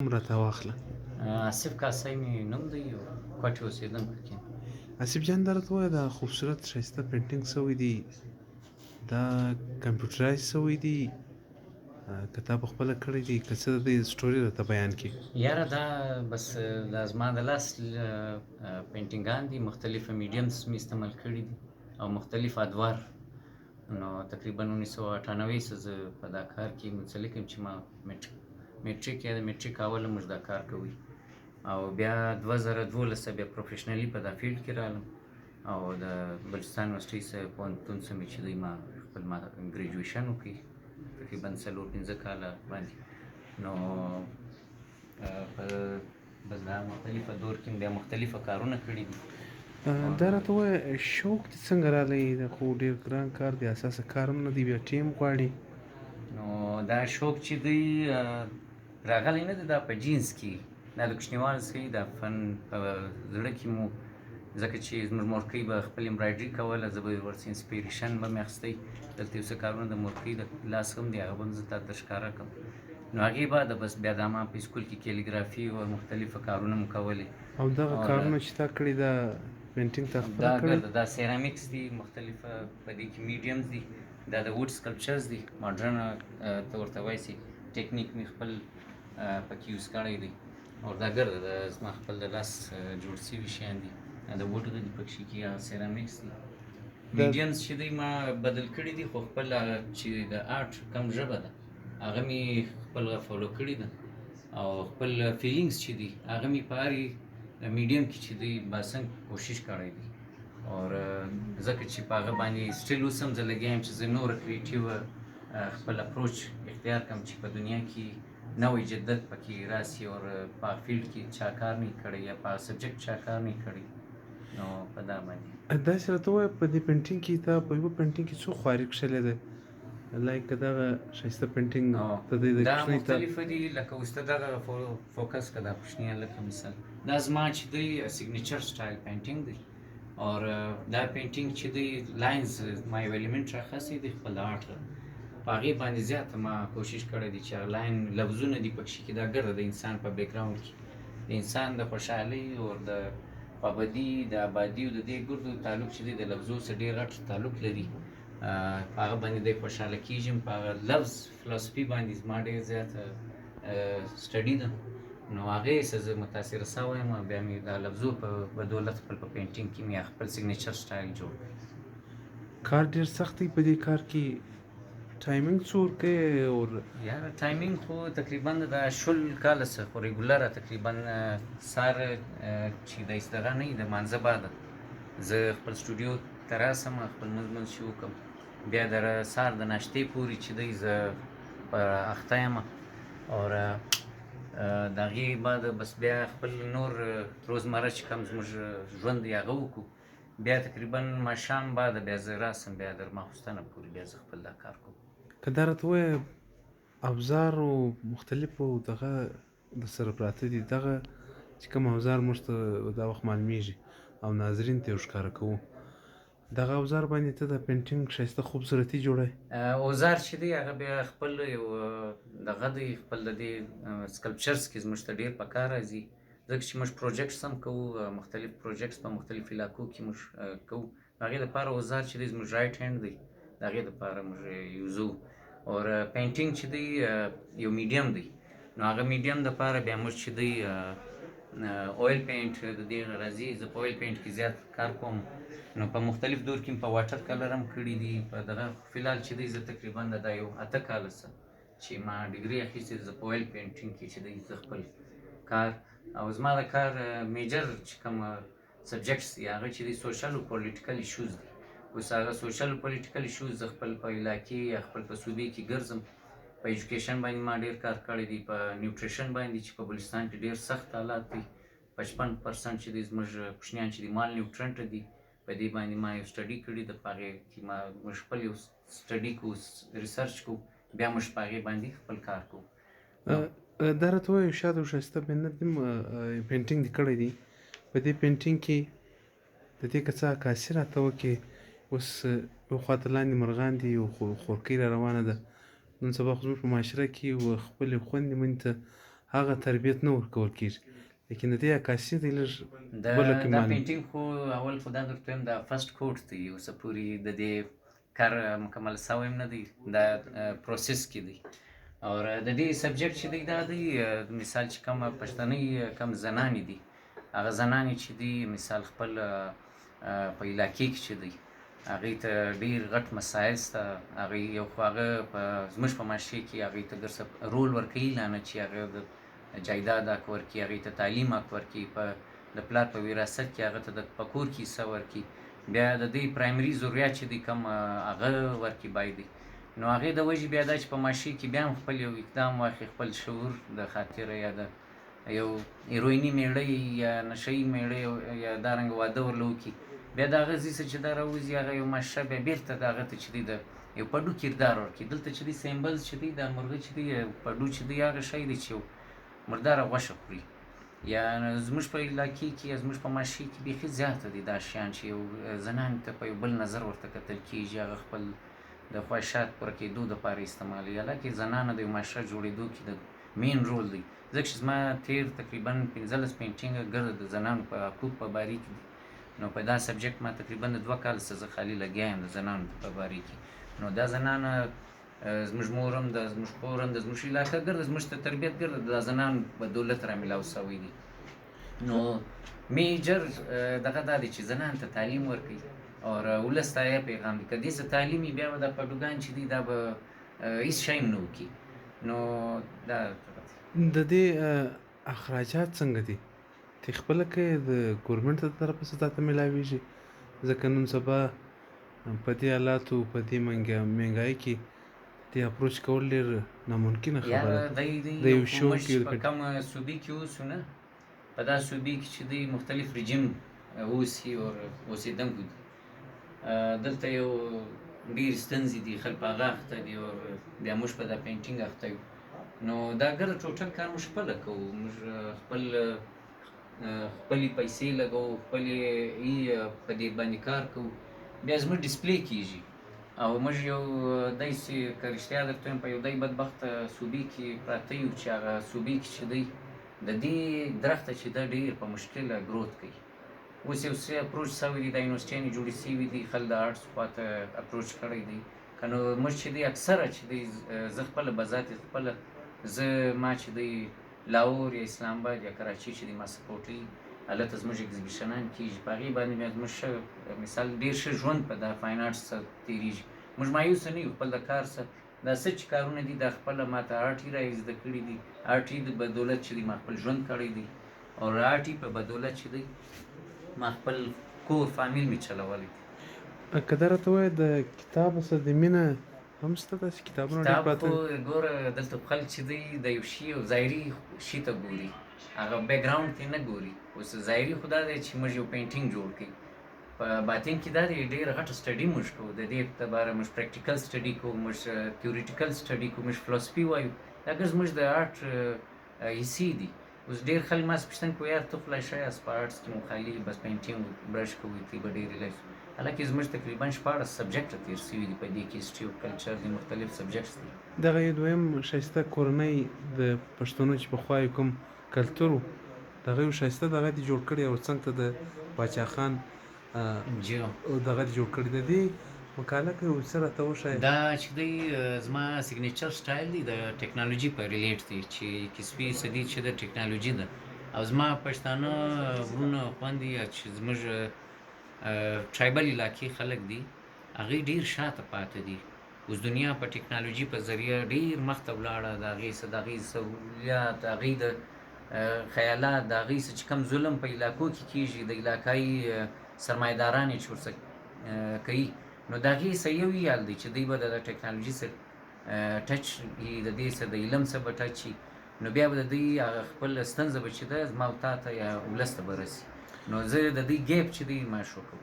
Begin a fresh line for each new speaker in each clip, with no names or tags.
نوم راته واخله.
آصف کاسای مې نوم دی او کوټې اوسېدونکی کې.
آصف جان دا راته ووایه دا خوبصورت ښایسته پینټینګ سوی دی دا کمپیوټرایز سوی دی که تا پخپله کړی دی که څه د دې سټوري راته بیان کړي.
یاره دا بس دا زما د لاس پینټینګان دي، مختلفه میډیمز مې استعمال کړي دي او مختلف ادوار. نو تقریبا 1998 څه زه په دا کار کې متسلک یم چې ما میټریک یا د میټریک اوله موږ دا کار کوي او بیا 2012 بیا پروفیشنلی په دا فیلډ کې رالم او د بلوچستان یونیورسټۍ څخه پوهنتون څخه مې چې دی ما خپل ګریجویشن وکړي تقریبا 4-5 کاله باندې. نو په بس دا مختلفه دور کې بیا مختلفه کارونه کړي دي.
دا راته ووایه شوق دې څنګه رالی؟ دا خو ډېر ګران کار دی، اساسه کار هم نه دی، بیا ټیم غواړي.
نو دا شوق چې دی راغلی نه دی، دا په جینس کې دا د کوچنیوالي څخه دا فن په زړه کې مو، ځکه چې زموږ مورکۍ به خپل امبرایډري کوله، زه به ورڅخه انسپیریشن به مې اخیستی. دلته یو څه کارونه د مورکۍ د لاس هم دی، هغه به هم زه تاته ښکاره کړم. نو هغې بعد بس بیا دا ما په سکول کې کیلیګرافي او مختلفه کارونه مو کولې.
او دغه کارونه چې تا کړي دا پینټینګ تا خپله کړی؟
دا سیرامیکس دي، مختلفه په دې کې میډیمز دي، دا د ووډ سکلپچرز دي، ماډرن ته ورته وایي سي ټیکنیک مې خپل پکې یوز کړی دی. او دا ګرده د زما خپل د لاس جوړ سوي شیان دي، د ووډ دي پکې کې هغه سیرامیکس دي. میډیمز چې دی ما بدل کړي دي، خو خپل چې د آرټ کم ژبه ده هغه مې خپل فالو کړي ده او خپل فیلینګز چې دي هغه مې په هرې میډیم کې چې دی باسنګ کوشش کړی دی. اور ځکه چې په هغه باندې سټیل اوس هم زه لګیا یم چې زه نور کریټیو خپل اپروچ اختیار کړم چې په دنیا کې نوی جدت پکې راسي. اور په فیلډ کې چا کار نه کړی یا په سبجیکټ چا کار نه کړی، نو په دا باندې
داسې راته ووایه په دې پینټینګ کې تا په یوه پینټینګ کې څو خواري کښلې ده؟ لایک دغه ښایسته پینټینګ ته د
دا
کوچنۍ
مختلفه دي، لکه اوس ته دغه فوکس که دا کوچنی لکه مثال دا زما چې دی سیګنیچر سټایل پینټینګ دی. اور دا پینټینګ چې دی لاینز ما یو الیمنټ راخاصی دی خپل آرټ په هغې باندې زیاته ما کوشش کړی دی چې هغه لاین لفظونه دي پکښې کې دا ګرده د انسان په بیکګراونډ کې د انسان د خوشحالۍ او د خوابدي د آبادي او د دې ګردو تعلق چې دی د لفظو سره ډېر غټ تعلق لري. په هغه باندې دی خوشحاله کېږم، په هغه لفظ فلسفي باندې زما ډېر زیاته سټډي ده. نو هغې څه زه متاثره سوی یم، بیا مې د لفظو په بدولت خپل په پینټینګ کې مې خپل سیګنیچر سټایل جوړ کړ.
کار ډېر سخت دی په دې کار کې؟ ټایمینګ څو ورکوې؟ اور
یاره ټایمینګ خو تقریبا د 10 کاله څخه خو ریګولره تقریبا سهار چې د استراحه نه وي د مانځه بعده زه خپل سټوډیو ته راسم، خپل لمونځ چې وکړم، بیا د سهار د ناشتې پورې چې دی زه په اخته یم. اور د هغې بعد بس بیا خپل نور روزمره چې کوم زموږ ژوند دی هغه وکړو، بیا تقریبا ماښام بعد بیا زه راسم، بیا د ماخوستنه پورې بیا زه خپل دا کار کوم.
که دا راته ووایه ابزارو مختلفو دغه درسره پراته دي، دغه چې کوم ابزار موږ ته دا وخت معلومیږي او ناظرین ته یې ورښکاره کوو، دغه اوزار باندې ته د پینټینګ ښایسته خوبصورتي جوړوې؟
اوزار چې دی هغه بیا خپل یو دغه دی، خپل د دې سکلپچرز کې زموږ ته ډېر په کار راځي، ځکه چې موږ پروجیکټس هم کوو، مختلف پروجیکټس په مختلفو علاقو کې موږ کوو. هغې دپاره اوزار چې دی زموږ رایټ هینډ دی، د هغې دپاره موږ یوزو. اور پینټینګ چې دی یو میډیم دی، نو هغه میډیم دپاره بیا موږ چې دی اویل پینټ د دې راځي، زه په اویل پینټ کې زیات کار کوم. نو په مختلف دور کې په واټر کلر هم کړي دي، په دغه فلحال چې دی زه تقریبا دا یو 8 کاله څه چې ما ډګري اخیستې زه په اویل پینټینګ کې چې دی زه خپل کار او زما د کار میجر چې کوم سبجیکټس دي هغه چې دی سوشل او پولیټیکل ایشوز دي. اوس هغه سوشل او پولیټیکل ایشوز زه خپل په علاقې یا خپل په صوبې کې ګرځم. په ایجوکیشن باندې ما ډېر کار کړی دی، په نیوټریشن باندې چې په بلوچستان کې ډېر سخت حالات دي، 55% چې دی زموږ کوچنیان چې دي مال نیوټرنټ دي، په دې باندې ما یو سټډي کړي ده، په هغې کې موږ خپل یو سټډي کوو، ریسرچ کوو، بیا موږ په هغې باندې خپل کار کوو.
دا راته ووایه یو شاده او ښایسته بینر دې پینټینګ دې کړی دی، په دې پینټینګ کې د دې که څه عکاسي راته وکړې. اوس یو خواته لاندې مرغان دي، یو خورکۍ را روانه ده، نن سبا خو زموږ په معاشره کې خپلې خویندې میندې ته هغه تربیت نه ورکول کېږي. لیکن د دې عکاسي دی لږ
دا
بله کې
دا
معلوم.
پینټینګ خو اول خو دا درته وایم دا فرست کوټ دی، اوس پورې د دې کار مکمل سوی هم نه دی، دا پروسس کې دی. او د دې سبجیکټ چې دی دا دی مثال چې کوم پښتني کم زنانې دي، هغه زنانې چې دي مثال خپل په علاقې کې چې دی هغې ته ډېر غټ مسایل شته، هغې یو خو هغه زموږ په معاشرې کې هغې ته درسه رول ورکوي لا نه چې هغه د جایداد حق ورکړي، هغې ته تعلیم حق ورکړي، په د پلار په وراثت کې هغه ته په کور کې حصه ورکړي، بیا د دې پرایمري ضرورت چې دی کوم هغه ورکړي باید. نو هغې د وجې بیا دا چې په معاشرې کې بیا هم خپل یو اقدام واخلي، خپل شعور د خاطره یا د یو هیرویني میړی یا نشهیي میړی یا دارنګه واده ورله وکړي، بیا د هغه ځای څه چې دا راوځي هغه یو معاشره بیا بېرته د هغه ته چې دی د یو پډو کردار ورکړي. دلته چې دی سیمبلز چې دی دا مرغه چې دی پډو چې دی هغه شی دی چې یو مرداره غوښه خوري، یا زموږ په علاقې کې یا زموږ په معاشرې کې بیخي زیاته دي دا شیان چې یو زنانې ته په یو بل نظر ورته کتل کېږي، هغه خپل د خواهشات پوره کېدو دپاره استعمالوي، حالانکې زنانه د یو معاشره جوړېدو کې د مین رول دی. ځکه چې زما تېر تقریبا 15 پینټینګه ګرده د زنانو په حقوق په باره کې دي، نو په دا سبجیکټ ما تقریبا د 2 کاله څه زه خالي لګیا یم د زنانو په باره کې. نو دا زنانه زموږ مور هم ده، زموږ خور هم ده، زموږ علاقه ګرده زموږ ته تربیت ګرده د زنانو په دولت را میلاو سوی دی. نو میجر دغه دا دی چې زنانو ته تعلیم ورکوي او ولس ته یې پیغام دی، که دې څه تعلیم وي بیا به دا پډوګان چې دي دا به هېڅ شی هم نه وکړي. نو دا
د دې اخراجات څنګه دي؟ ته خپله کوې د ګورمنټ د طرفه څه تاته میلاویږي؟ ځکه نن سبا په دې حالاتو په دې مهنګایي کې دې اپروچ کول ډېر ناممکنه خبره
یا
ده.
دی
د یو شو
موږ
کې
په کوم صوبې کې اوسو نه، په دا صوبې کې چې دی مختلف رژیم اوسي او اوسېدونکو دي، دلته یو ډېرې ستونزې دي، خلک په هغه اخته دي او بیا موږ په دا پینټینګ اخته یو. نو دا ګرده ټوټل کار موږ خپله کوو، موږ خپلې پیسې لګوو، خپلې په دې باندې کار کوو، بیا زموږ ډسپلی کېږي. او موږ یو داسې که رښتیا درته وایم په یو دی بدبخته صوبې کې پراته یو چې هغه صوبې کې چې دی د دې درخته چې ده ډېر په مشکله ګروت کوي. اوس یو څه اپروچ سوی دی، دا یونیورسټیانې جوړې سوي دي، خلک د آرټس خواته اپروچ کړی دی. که نو موږ چې دی اکثره چې دی زه خپله بذات خپله ما چې دی لاهور یا اسلام آباد یا کراچي چې دی ما سپورټ کوي، هلته زموږ اګزیبیشنان کېږي، په هغې باندې بیا زموږ ښه مثال ډېر ښه ژوند په دا فاین آرټس سره تېرېږي. موږ مایوسه نه یو خپل د کار سره، دا څه چې کارونه دي دا خپله ما ته آرټ یې را زده کړي دي، آرټ یې د بدولت چې دی ما خپل ژوند کړی دی، او آرټ یې په بدولت چې دی ما خپل کور فامیل مې چلولی دی.
که دا راته ووایې د کتاب سره د مینه هم شته داسې کتابونه ډېر
کتاب
پراته
خو ګوره دلته خلک چې دی د یو شي یو ظاهري شي ته ګوري، هغه بیکګراوند ته نه ګوري. اوس ظاهري خو دا دی چې موږ یو پینټینګ جوړ کړي، په باطن کې دا دی ډېره غټه سټډي موږ کوو، د دې اعتباره موږ پریکټیکل سټډي کوو، موږ تیوریټیکل سټډي کوو، موږ فلسفي وایو، دا ګز موږ د آرټ حصې دي. اوس ډېر خلک ما څه پوښتنه کوي یار ته خو لا ښه یاست په آرټس کې مو خالي بس پینټینګ برش کوئ تی به ډېرې لږ، حالانکې زموږ تقریبا 14 سبجیکټه تېر سوي دي په دې کې، هسټري او کلچر دي، مختلف سبجیکټس دي.
دغه یو دویم ښایسته کورنۍ د پښتنو چې پخوا یې کوم کلتور و دغه یو ښایسته دغه دې جوړ کړی او څنګ ته د باچا خان دغه دې جوړ کړی. د دې مقاله کې څه راته وښایه؟
دا چې دی زما سیګنیچر سټایل دی د ټیکنالوژي په ریلیټ دی چې 21 صدي چې د ټیکنالوژي ده، او زما پښتانه وروڼه خویندې چې زموږ ټرایبل علاقې خلک دي هغې ډېر شاته پاتې دي. اوس دنیا په ټیکنالوژي په ذریعه ډېر مخته ولاړه، د هغې څه د هغې سهولیات، د هغې د خیالات، د هغې څه چې کوم ظلم په علاقو کې کېږي، د علاقایي سرمایه‌داران یې چې ورڅه کوي، نو د هغې څه یو یال دی چې دوی به د ټیکنالوژي سره ټچ وي، د دې سره د علم سره به ټچ وي، نو بیا به د دوی هغه خپل ستونزه به چې ده زما او تا ته یا ولس ته به رسي. نو زه د دوی ګیپ چې دوی مشو کوم.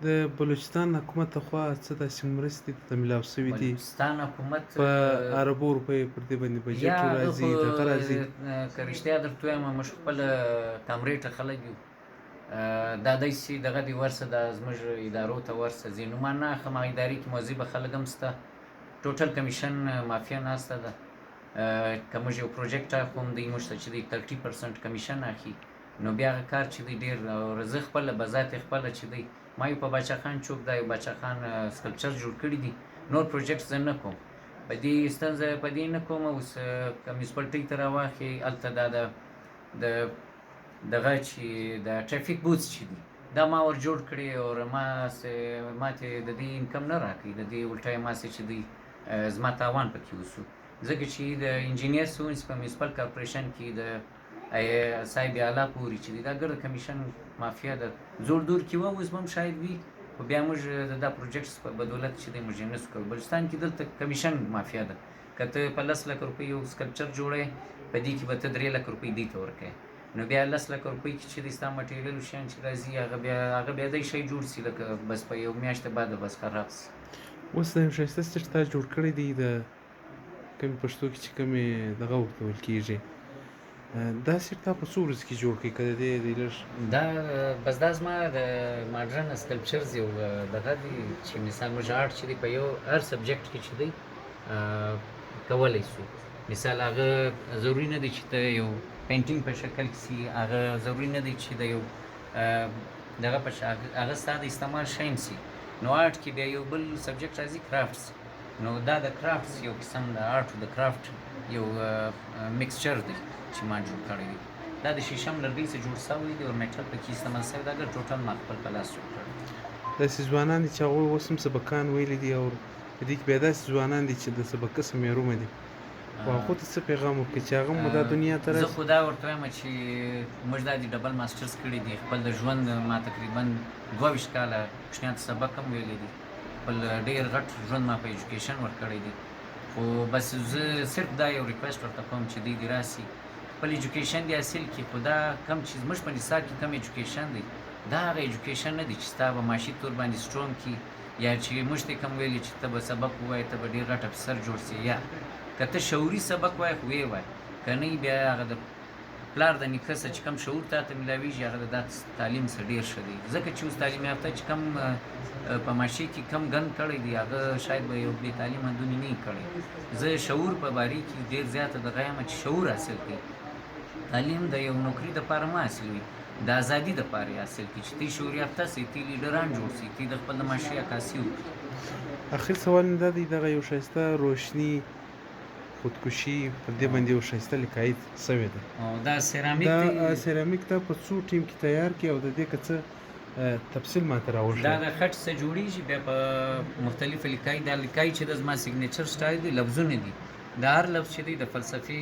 د بلوچستان حکومت لخوا څه داسې مرستې ته میلاو سوي دي؟
بلوچستان حکومت
په اربو روپیو پر دې باندې بجټ راځي، دغه راځي؟
که رښتیا درته ووایم موږ خپله کامرېټه خلک یو، دا داسې دغه دې ورسه دا زموږ ادارو ته ورسه ځي، نو ما نه اخلم هغه ادارې کې موظفه خلک هم شته، ټوټل کمیشن مافیا ناسته ده، که موږ یو پروجیکټ اخلو دوی موږ ته چې دی 30% کمیشن اخلي نو بیا هغه کار چې دی ډېر زه خپله به ذات خپله چې دی ما یو په باچا خان چوک دا یو باچا خان سکلپچر جوړ کړي دي نور پروجیکټ زه نه کوم په دې ستونزه په دې نه کوم اوس که میونسپلټۍ ته راواخلې هلته دا د دغه چې د ټرافیک بوتس چې دي دا ما ور جوړ کړي او ما ته د دې انکم نه راکوي د دې الټا ما څه چې دی زما تاوان پکې وسو ځکه چې د انجینیر سونس په میونسپل کارپوریشن کې د صاحب اعلی پورې چې دی دا ګرد کمیشن مافیا ده زور دور کې و اوس هم شاید وي خو بیا موږ دا پروجیکټس په بدولت چې دی موږ یې نسو کوو بلوچستان کې دلته کمیشن مافیا ده که ته په 10 لک روپۍ یو سکلپچر جوړی په دې کې به ته 3 لک روپۍ دې ته ورکوې نو بیا 10 لک روپۍ کې چې دی ستا مټیریل شیان چې راځي هغه بیا دی شی جوړ سي لکه بس په یو میاشت بعد بس خراب سي
اوس د یو ښایسته سټیج تا جوړ کړی دی د کومې پښتو کې چې کومې دغه ورته ویل کېږي دا سیټ تا په څو ورځو کې جوړ کړې که د دې لږ
دا بس دا زما د ماډرن سکلپچرز یو دغه دی چې مثال موږ آرټ چې دی په یو هر سبجیکټ کې چې دی کولی سو مثال هغه ضروري نه دی چې ته یو پینټینګ په شکل کې سي هغه ضروري نه دی چې د یو دغه په هغه ستا د استعمال شی سي نو آرټ کې بیا یو بل سبجیکټ راځي کرافټس نو دا د کرافټس یو قسم د آرټ د کرافټ یو میکسچر دی چې ما جوړ کړی دی دا د شیشم لرګي څخه جوړ شوی دی او میټل پکې استعمال شوی دا ټوټل ما خپل په لاس جوړ کړی
داسې ځوانان دي چې هغوی اوس هم سبقان ویلي دي او په دې کې بیا داسې ځوانان دي چې د سبق قسم محرومه دي خو هغو ته څه پیغام ورکړي چې هغه هم دا دنیا ته
زه خو دا ورته وایم چې موږ دا د ډبل ماسټرز کړي دي خپل د ژوند ما تقریبا 22 کاله کوچنیانو ته سبق هم ویلی دي خپل ډېر غټ ژوند ما په ایجوکیشن ورکړی دی خو بس زه صرف دا یو ریکویسټ ورته کوم چې دوی دې راسي خپل ایجوکیشن دې حاصل کړي خو دا کم چې زموږ په نصاب کې کم ایجوکیشن دی دا هغه ایجوکیشن نه دی چې ستا به ماشي تور باندې سټرونګ کړي یا چې موږ ته کوم ویلي چې ته به سبق ووایې ته به ډېر غټ افسر جوړ سې یا که ته شعوري سبق وایې خو ویې وایه که نه بیا هغه د پلار د نیکه څه چې کوم شعور تا ته میلاویږي هغه د دا تعلیم څه ډېر ښه دی ځکه چې اوس تعلیم یافته چې کم په ماشي کې کم ګن کړی دی هغه شاید به یو بې تعلیمه دونې نه کړی زه شعور په باره کې ډېر زیاته دغه یم چې شعور حاصل کړي تعلیم د یو نوکري دپاره مه حاصلوي د ازادي دپاره یې حاصل کړي چې تی شعور یافته سي تی لیډران جوړ سي تی د خپل د معاشرې عکاسي وکړي
اخر سوال مې دا دی دغه یو ښایسته روشني خودکشي پر دې باندې یو ښایسته لیکایت سوی ده
دا سیرامیک
دا سیرامیک ته په څو ټیم کې تیار کړي او د دې که څه تفصیل ماته راوښیه
دا د خټ څخه جوړیږي بیا په مختلفه لیکای دا لیکای چې د زما سیګنیچر سټایل دی لفظونه دي دا هر لفظ چې دی د فلسفي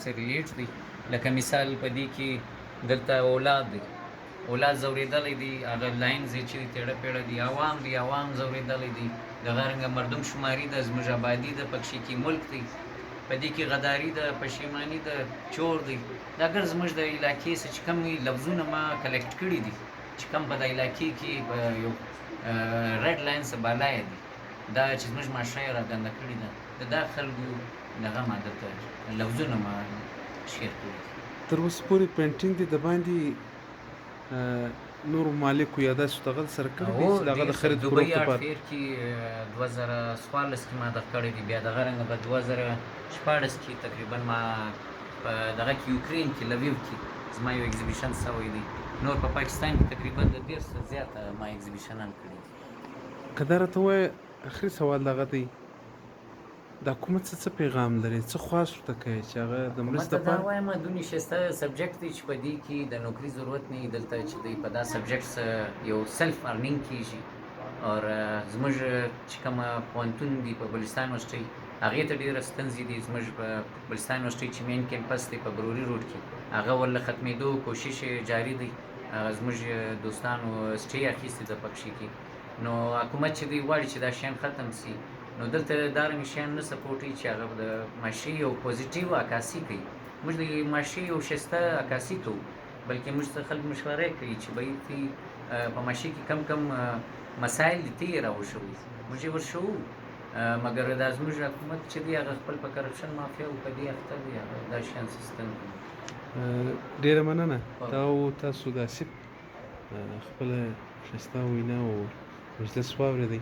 سره ریلیټ دی لکه مثال په دې کې دلته اولاد دی اولاد زوریدلی دی هغه لاینز چې تیړه پیړه دی عوام دی عوام زوریدلی دی دغه رنګه مردم شماري د زموږ آبادي د پکښې کې ملک دی په دې کې غداري ده پښیماني ده چور دی دا ګر زموږ د علاقې څخه چې کوم لفظونه ما کلیکټ کړي دي چې کوم په د علاقې کې یو ریډ لاین څه بالا دی دا چې زموږ معاشره یې راګنده کړې ده د دا خلکو دغه ما درته لفظونه ما شیر کړي
تر اوسه پورې پینټینګ دې د باندې نورو مالکو یا داسې دغه سره کړي دي چې دغه د خرید فروخت
دوبۍ
لپاره
آرټ فیر کې 2014 کې ما دغه کړی دی بیا دغه رنګه په 2014 کې تقریبا ما په دغه کې یوکرین کې لویو کې زما یو ایگزیبیشن سوی دی نور په پاکستان کې تقریبا د 1.5 څخه زیاته ما ایگزیبیشنان کړي دي
که دا راته ووایه اخري سوال دغه دی د حکومت څه پیغام لري څه خواست ورته کوي چې هغه د مرستې
لپاره دا وایم دونی شسته سبجیکټ دی چې په دې کې د نوکری ضرورت نه دلته چې دی په دا سبجیکټ یو سلف ارنینګ کیږي او زموږ چې کومه پوهنتون دی په بلوچستان یونیورسټۍ هغې ته ډېره ستونزې دي زموږ په بلوچستان یونیورسټۍ چې مین کیمپس دی په بروري روډ کې هغه ورله ختمېدو کوشش جاري دی زموږ دوستانو سټې اخیستې ده پکښې کې نو حکومت چې دی غواړي چې دا شیان ختم سي نو دلته دا رنګ شیان نه سپورټوي چې هغه د معاشي یو پوزیټیو عکاسي کوي موږ د معاشي یو ښایسته عکاسي کوو بلکې موږ ته خلک مشوره کوي چې باید په معاشي کې کم کم مسایل دي ته یې راوښوي موږ یې ورښوو مګر دا زموږ حکومت چې دی هغه خپل په کرپشن مافیا او په دې اخته دی دا شیان سیستم
ډېره مننه دا او تاسو داسې خپله ښایسته وینا او مجلس واورېدئ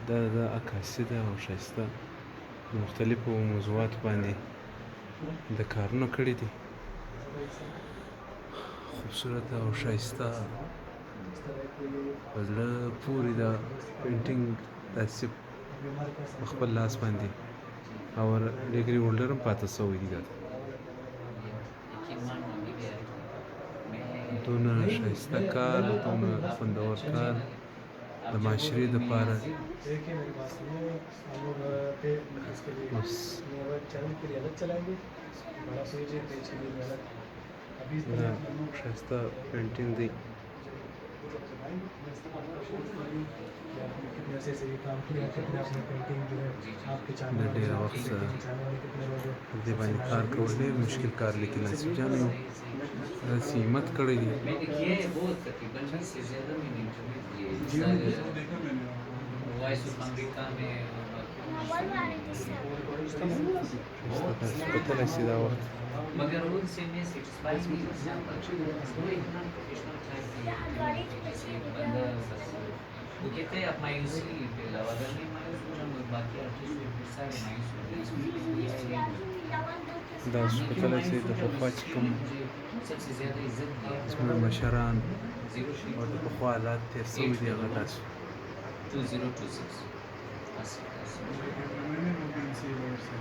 دا عکاسي ده او ښایسته د مختلفو موضوعاتو باندې د کارونه کړي دي. خوبصورت او ښایسته په زړه پورې د پینټینګ داسې په خپل لاس باندې او ډګري هولډر هم پاتې شوی دی. دا دونه ښایسته کار، دونه خوندور کار د معاشرې دپاره اوس دا ښایسته پینټینګ دی. د ډېره وخت په دې باندې کار کول ډېر مشکل کار، لیکن آصف جان یو داسې همت کړی دی. کتلی شي دا وخت
मगर उनसे मैं सेटिस्फाइड नहीं हो सकता। वो इतना प्रोफेशनल था कि बंदा बस वो कहते हैं आप मायूसी पे अलावा अगर नहीं मायूस हो जाऊँ बाकी आर्टिस्ट फिर सारे मायूस हो गए।
دا کتلی شي د پخوا چې کوم
सबसे ज़्यादा इज्जत
زموږ مشران او د پخوا حالات تېر شوي دي هغه داسې
2026